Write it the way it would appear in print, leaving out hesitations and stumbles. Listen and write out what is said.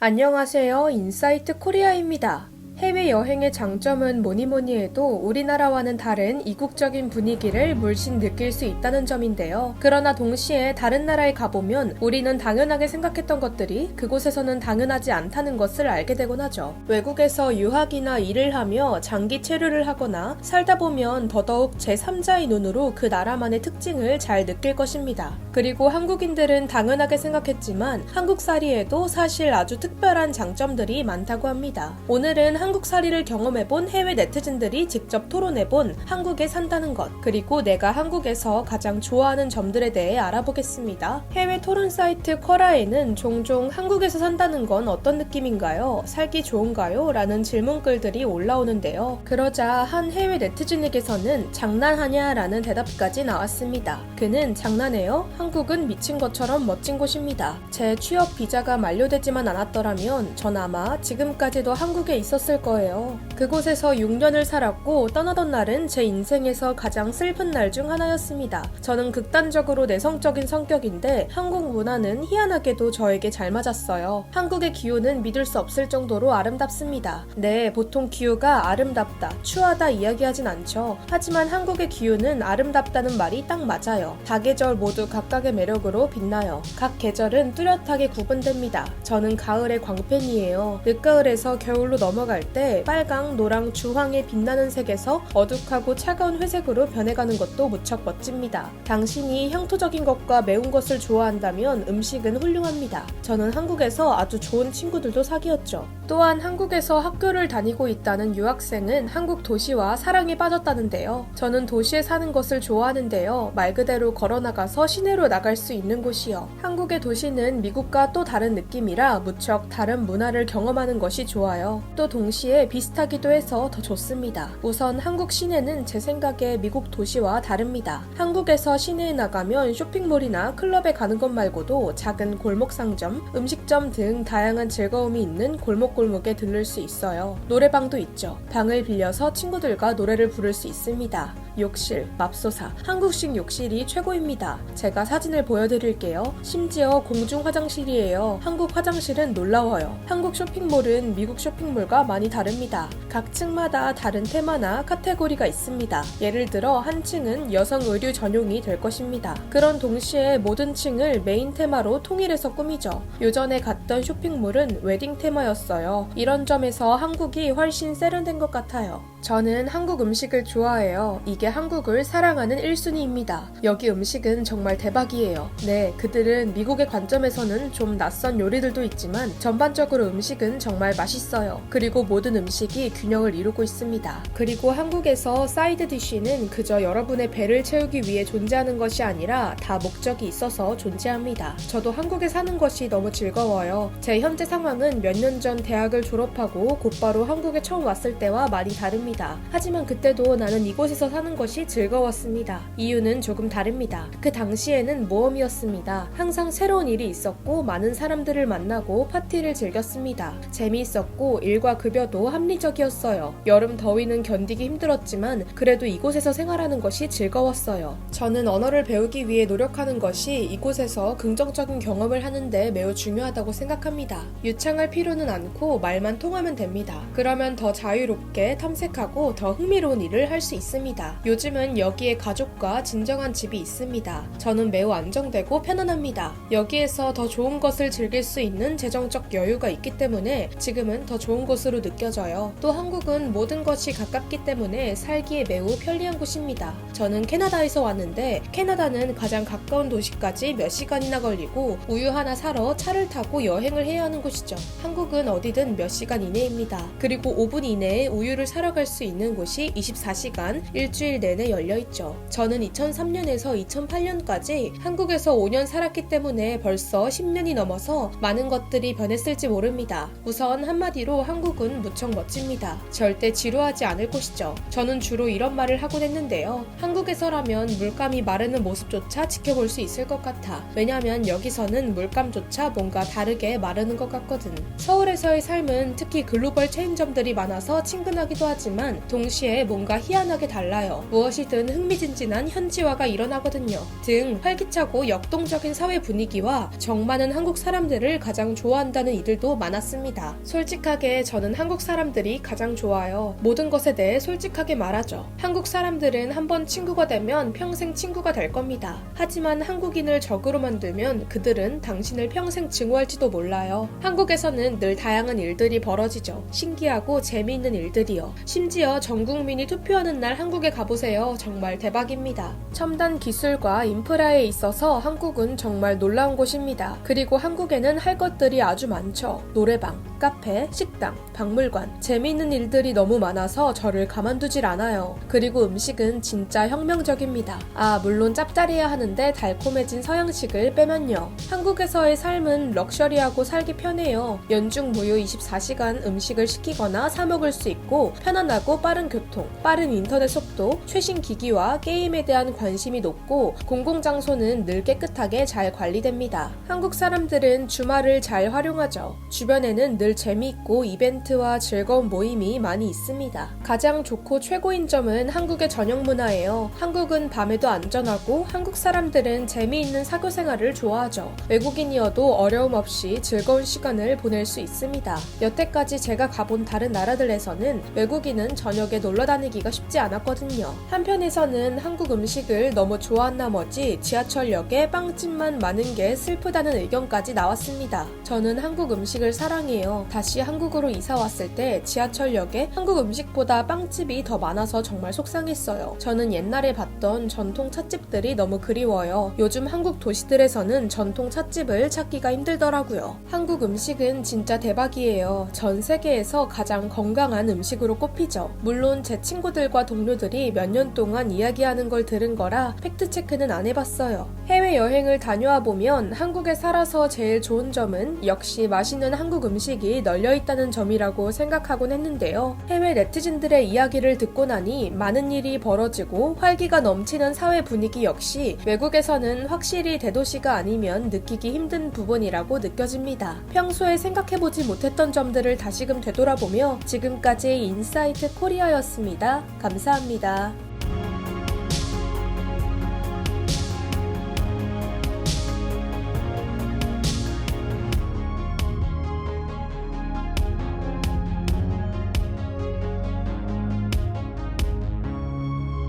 안녕하세요. 인사이트 코리아입니다. 해외여행의 장점은 뭐니뭐니 해도 우리나라와는 다른 이국적인 분위기를 물씬 느낄 수 있다는 점인데요. 그러나 동시에 다른 나라에 가보면 우리는 당연하게 생각했던 것들이 그곳에서는 당연하지 않다는 것을 알게 되곤 하죠. 외국에서 유학이나 일을 하며 장기 체류를 하거나 살다 보면 더더욱 제3자의 눈으로 그 나라만의 특징을 잘 느낄 것입니다. 그리고 한국인들은 당연하게 생각했지만 한국살이에도 사실 아주 특별한 장점들이 많다고 합니다. 오늘은 한국살이를 경험해본 해외 네티즌들이 직접 토론해본 한국에 산다는 것, 그리고 내가 한국에서 가장 좋아하는 점들에 대해 알아보겠습니다. 해외 토론 사이트 쿼라에는 종종 한국에서 산다는 건 어떤 느낌인가요? 살기 좋은가요? 라는 질문글들이 올라오는데요. 그러자 한 해외 네티즌에게서는 장난하냐? 라는 대답까지 나왔습니다. 그는 장난해요? 한국은 미친 것처럼 멋진 곳입니다. 제 취업 비자가 만료되지만 않았더라면 전 아마 지금까지도 한국에 있었을 거예요. 그곳에서 6년을 살았고 떠나던 날은 제 인생에서 가장 슬픈 날 중 하나였습니다. 저는 극단적으로 내성적인 성격인데 한국 문화는 희한하게도 저에게 잘 맞았어요. 한국의 기후는 믿을 수 없을 정도로 아름답습니다. 네, 보통 기후가 아름답다, 추하다 이야기하진 않죠. 하지만 한국의 기후는 아름답다는 말이 딱 맞아요. 사계절 모두 각각의 매력으로 빛나요. 각 계절은 뚜렷하게 구분됩니다. 저는 가을의 광팬이에요. 늦가을에서 겨울로 넘어갈 때 빨강, 노랑, 주황의 빛나는 색에서 어둑하고 차가운 회색으로 변해가는 것도 무척 멋집니다. 당신이 향토적인 것과 매운 것을 좋아한다면 음식은 훌륭합니다. 저는 한국에서 아주 좋은 친구들도 사귀었죠. 또한 한국에서 학교를 다니고 있다는 유학생은 한국 도시와 사랑에 빠졌다는데요. 저는 도시에 사는 것을 좋아하는데요. 말 그대로 걸어나가서 시내로 나갈 수 있는 곳이요. 한국의 도시는 미국과 또 다른 느낌이라 무척 다른 문화를 경험하는 것이 좋아요. 또 동시에 비슷하기도 해서 더 좋습니다. 우선 한국 시내는 제 생각에 미국 도시와 다릅니다. 한국에서 시내에 나가면 쇼핑몰이나 클럽에 가는 것 말고도 작은 골목 상점, 음식점 등 다양한 즐거움이 있는 골목골목에 들를 수 있어요. 노래방도 있죠. 방을 빌려서 친구들과 노래를 부를 수 있습니다. 욕실, 맙소사, 한국식 욕실이 최고입니다. 제가 사진을 보여드릴게요. 심지어 공중 화장실이에요. 한국 화장실은 놀라워요. 한국 쇼핑몰은 미국 쇼핑몰과 많이 다릅니다. 각 층마다 다른 테마나 카테고리가 있습니다. 예를 들어 한 층은 여성 의류 전용이 될 것입니다. 그런 동시에 모든 층을 메인 테마로 통일해서 꾸미죠. 요전에 갔던 쇼핑몰은 웨딩 테마였어요. 이런 점에서 한국이 훨씬 세련된 것 같아요. 저는 한국 음식을 좋아해요. 이게 한국을 사랑하는 1순위입니다. 여기 음식은 정말 대박이에요. 네, 그들은 미국의 관점에서는 좀 낯선 요리들도 있지만 전반적으로 음식은 정말 맛있어요. 그리고 모든 음식이 균형을 이루고 있습니다. 그리고 한국에서 사이드 디쉬는 그저 여러분의 배를 채우기 위해 존재하는 것이 아니라 다 목적이 있어서 존재합니다. 저도 한국에 사는 것이 너무 즐거워요. 제 현재 상황은 몇 년 전 대학을 졸업하고 곧바로 한국에 처음 왔을 때와 많이 다릅니다. 하지만 그때도 나는 이곳에서 사는 것이 즐거웠습니다. 이유는 조금 다릅니다. 그 당시에는 모험이었습니다. 항상 새로운 일이 있었고 많은 사람들을 만나고 파티를 즐겼습니다. 재미있었고 일과 급여도 합리적이었어요. 여름 더위는 견디기 힘들었지만 그래도 이곳에서 생활하는 것이 즐거웠어요. 저는 언어를 배우기 위해 노력하는 것이 이곳에서 긍정적인 경험을 하는데 매우 중요하다고 생각합니다. 유창할 필요는 않고 말만 통하면 됩니다. 그러면 더 자유롭게 탐색하고 더 흥미로운 일을 할 수 있습니다. 요즘은 여기에 가족과 진정한 집이 있습니다. 저는 매우 안정되고 편안합니다. 여기에서 더 좋은 것을 즐길 수 있는 재정적 여유가 있기 때문에 지금은 더 좋은 곳으로 느껴져요. 또 한국은 모든 것이 가깝기 때문에 살기에 매우 편리한 곳입니다. 저는 캐나다에서 왔는데 캐나다는 가장 가까운 도시까지 몇 시간이나 걸리고 우유 하나 사러 차를 타고 여행을 해야 하는 곳이죠. 한국은 어디든 몇 시간 이내입니다. 그리고 5분 이내에 우유를 사러 갈 수 있는 곳이 24시간 일주일 내내 열려있죠. 저는 2003년에서 2008년까지 한국에서 5년 살았기 때문에 벌써 10년이 넘어서 많은 것들이 변했을지 모릅니다. 우선 한마디로 한국은 무척 멋집니다. 절대 지루하지 않을 곳이죠. 저는 주로 이런 말을 하곤 했는데요. 한국에서라면 물감이 마르는 모습조차 지켜볼 수 있을 것 같아. 왜냐면 여기서는 물감조차 뭔가 다르게 마르는 것 같거든. 서울에서의 삶은 특히 글로벌 체인점들이 많아서 친근하기도 하지만 하지만 동시에 뭔가 희한하게 달라요. 무엇이든 흥미진진한 현지화가 일어나거든요. 등 활기차고 역동적인 사회 분위기와 정 많은 한국 사람들을 가장 좋아한다는 이들도 많았습니다. 솔직하게 저는 한국 사람들이 가장 좋아요. 모든 것에 대해 솔직하게 말하죠. 한국 사람들은 한번 친구가 되면 평생 친구가 될 겁니다. 하지만 한국인을 적으로 만들면 그들은 당신을 평생 증오할지도 몰라요. 한국에서는 늘 다양한 일들이 벌어지죠. 신기하고 재미있는 일들이요. 심지어 전 국민이 투표하는 날 한국에 가보세요. 정말 대박입니다. 첨단 기술과 인프라에 있어서 한국은 정말 놀라운 곳입니다. 그리고 한국에는 할 것들이 아주 많죠. 노래방, 카페, 식당, 박물관, 재미있는 일들이 너무 많아서 저를 가만두질 않아요. 그리고 음식은 진짜 혁명적입니다. 물론 짭짤해야 하는데 달콤해진 서양식을 빼면요. 한국에서의 삶은 럭셔리하고 살기 편해요. 연중 무휴 24시간 음식을 시키거나 사 먹을 수 있고 편안하고 빠른 교통, 빠른 인터넷 속도, 최신 기기와 게임에 대한 관심이 높고 공공장소는 늘 깨끗하게 잘 관리됩니다. 한국 사람들은 주말을 잘 활용하죠. 주변에는 늘 재미있고 이벤트와 즐거운 모임이 많이 있습니다. 가장 좋고 최고인 점은 한국의 저녁 문화예요. 한국은 밤에도 안전하고 한국 사람들은 재미있는 사교 생활을 좋아하죠. 외국인이어도 어려움 없이 즐거운 시간을 보낼 수 있습니다. 여태까지 제가 가본 다른 나라들에서는 외국인은 저녁에 놀러 다니기가 쉽지 않았거든요. 한편에서는 한국 음식을 너무 좋아한 나머지 지하철역에 빵집만 많은 게 슬프다는 의견까지 나왔습니다. 저는 한국 음식을 사랑해요. 다시 한국으로 이사 왔을 때 지하철역에 한국 음식보다 빵집이 더 많아서 정말 속상했어요. 저는 옛날에 봤던 전통 찻집들이 너무 그리워요. 요즘 한국 도시들에서는 전통 찻집을 찾기가 힘들더라고요. 한국 음식은 진짜 대박이에요. 전 세계에서 가장 건강한 음식으로 꼽히죠. 물론 제 친구들과 동료들이 몇 년 동안 이야기하는 걸 들은 거라 팩트체크는 안 해봤어요. 해외여행을 다녀와 보면 한국에 살아서 제일 좋은 점은 역시 맛있는 한국 음식이 널려있다는 점이라고 생각하곤 했는데요. 해외 네티즌들의 이야기를 듣고 나니 많은 일이 벌어지고 활기가 넘치는 사회 분위기 역시 외국에서는 확실히 대도시가 아니면 느끼기 힘든 부분이라고 느껴집니다. 평소에 생각해보지 못했던 점들을 다시금 되돌아보며 지금까지 인사이트 코리아였습니다. 감사합니다.